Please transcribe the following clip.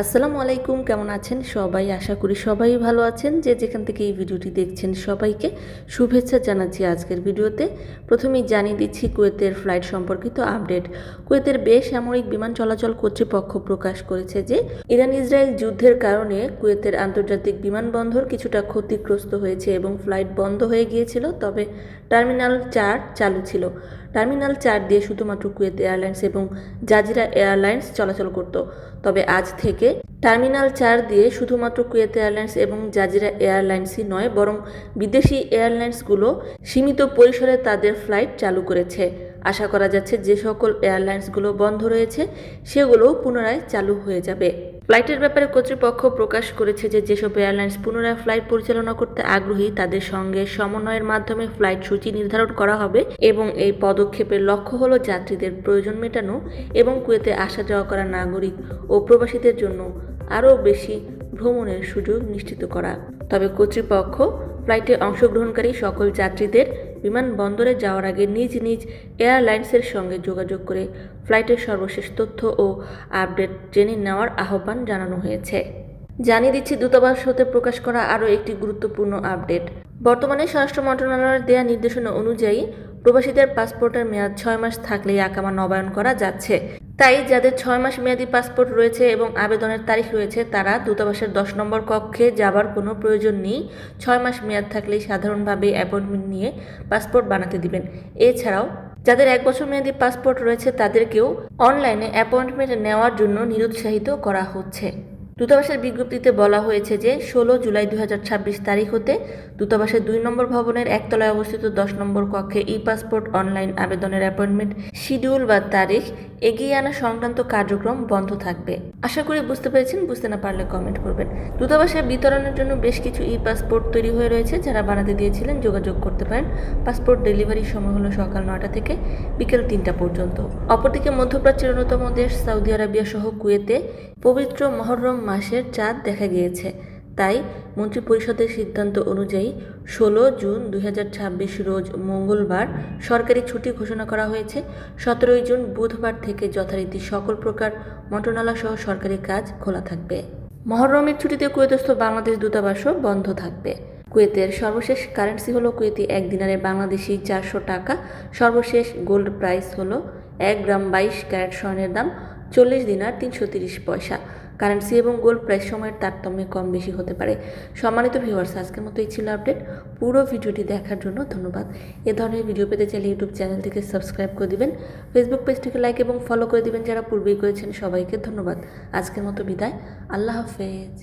আসসালামু আলাইকুম, কেমন আছেন সবাই? আশা করি সবাই ভালো আছেন। যে যেখান থেকে এই ভিডিওটি দেখছেন সবাইকে শুভেচ্ছা জানাচ্ছি। আজকের ভিডিওতে প্রথমেই জানিয়ে দিচ্ছি কুয়েতের ফ্লাইট সম্পর্কিত আপডেট। কুয়েতের বেসামরিক বিমান চলাচল কর্তৃপক্ষ প্রকাশ করেছে যে ইরান ইসরায়েল যুদ্ধের কারণে কুয়েতের আন্তর্জাতিক বিমানবন্দর কিছুটা ক্ষতিগ্রস্ত হয়েছে এবং ফ্লাইট বন্ধ হয়ে গিয়েছিল, তবে টার্মিনাল 4 চালু ছিল। টার্মিনাল 4 দিয়ে শুধুমাত্র কুয়েত এয়ারলাইন্স এবং জাজিরা এয়ারলাইন্স চলাচল করত। তবে আজ থেকে টার্মিনাল 4 দিয়ে শুধুমাত্র কুয়েত এয়ারলাইন্স এবং জাজিরা এয়ারলাইন্সই নয়, বরং বিদেশি এয়ারলাইন্সগুলো সীমিত পরিসরে তাদের ফ্লাইট চালু করেছে। আশা করা যাচ্ছে যে সকল এয়ারলাইন্সগুলো বন্ধ রয়েছে সেগুলো পুনরায় চালু হয়ে যাবে। ফ্লাইটের ব্যাপারে কর্তৃপক্ষ প্রকাশ করেছে যে যেসব এয়ারলাইন্স পুনরায় ফ্লাইট পরিচালনা করতে আগ্রহী তাদের সঙ্গে সমন্বয়ের মাধ্যমে ফ্লাইট সূচি নির্ধারণ করা হবে এবং এই পদক্ষেপের লক্ষ্য হলো যাত্রীদের প্রয়োজন মেটানো এবং কুয়েতে আসা যাওয়া করা নাগরিক ও প্রবাসীদের জন্য আরও বেশি ভ্রমণের সুযোগ নিশ্চিত করা। তবে কর্তৃপক্ষ ফ্লাইটে অংশগ্রহণকারী সকল যাত্রীদের বিমানবন্দরে যাওয়ার আগে নিজ নিজ এয়ারলাইন্সের সঙ্গে যোগাযোগ করে ফ্লাইটের সর্বশেষ তথ্য ও আপডেট জেনে নেওয়ার আহ্বান জানানো হয়েছে। জানিয়ে দিচ্ছি দূতাবাস হতে প্রকাশ করা আরও একটি গুরুত্বপূর্ণ আপডেট। বর্তমানে স্বরাষ্ট্র মন্ত্রণালয়ের দেয়া নির্দেশনা অনুযায়ী প্রবাসীদের পাসপোর্টের মেয়াদ 6 মাস থাকলেই আকামা নবায়ন করা যাচ্ছে। তাই যাদের 6 মাস মেয়াদী পাসপোর্ট রয়েছে এবং আবেদনের তারিখ রয়েছে তারা দূতাবাসের 10 নম্বর কক্ষে যাবার কোনো প্রয়োজন নেই। 6 মাস মেয়াদ থাকলেই সাধারণভাবে অ্যাপয়েন্টমেন্ট নিয়ে পাসপোর্ট বানাতে দিবেন। এছাড়াও যাদের 1 বছর মেয়াদী পাসপোর্ট রয়েছে তাদেরকেও অনলাইনে অ্যাপয়েন্টমেন্ট নেওয়ার জন্য নিরুৎসাহিত করা হচ্ছে। দূতাবাসের বিজ্ঞপ্তিতে বলা হয়েছে যে 16 জুলাই 2026 তারিখ হতে দূতাবাসের 2 নম্বর ভবনের একতলায় অবস্থিত 10 নম্বর কক্ষে ই পাসপোর্ট অনলাইন আবেদনের অ্যাপয়েন্টমেন্ট শিডিউল বা তারিখ এগিয়ে আনা সংক্রান্ত কার্যক্রম বন্ধ থাকবে। আশা করি বুঝতে পেরেছেন, বুঝতে না পারলে কমেন্ট করবেন। দূতাবাসের বিতরণের জন্য বেশ কিছু ই পাসপোর্ট তৈরি হয়ে রয়েছে, যারা বানাতে দিয়েছিলেন যোগাযোগ করতে পারেন। পাসপোর্ট ডেলিভারির সময় হলো সকাল 9টা থেকে বিকেল 3টা পর্যন্ত। অপরদিকে মধ্যপ্রাচ্যের অন্যতম দেশ সৌদি আরবিয়া সহ কুয়েতে পবিত্র মহররম মাসের চাঁদ দেখা গিয়েছে। তাই মন্ত্রিপরিষদের সিদ্ধান্ত অনুযায়ী 16 জুন 2026 রোজ মঙ্গলবার সরকারি ছুটি ঘোষণা করা হয়েছে। 17 জুন বুধবার থেকে যথারীতি সকল প্রকার মন্ত্রণালয় সহ সরকারি কাজ খোলা থাকবে। মহররমের ছুটিতে কুয়েতস্থ বাংলাদেশ দূতাবাসও বন্ধ থাকবে। কুয়েতের সর্বশেষ কারেন্সি হলো কুয়েতি 1 দিনারে বাংলাদেশি 400 টাকা। সর্বশেষ গোল্ড প্রাইস হলো 1 গ্রাম 22 ক্যারেট স্বর্ণের দাম 40 দিনার 330 পয়সা। কারেন্সি এবং গোল্ড প্রাইস সময়ের তারতম্যে কম বেশি হতে পারে। সম্মানিত ভিউয়ার্স, আজকের মতো এই ছিল আপডেট। পুরো ভিডিওটি দেখার জন্য ধন্যবাদ। এ ধরনের ভিডিও পেতে চাইলে ইউটিউব চ্যানেলটিকে সাবস্ক্রাইব করে দিবেন, ফেসবুক পেজটিকে লাইক এবং ফলো করে দিবেন যারা পূর্বেই করেছেন। সবাইকে ধন্যবাদ। আজকের মতো বিদায়। আল্লাহ হাফেজ।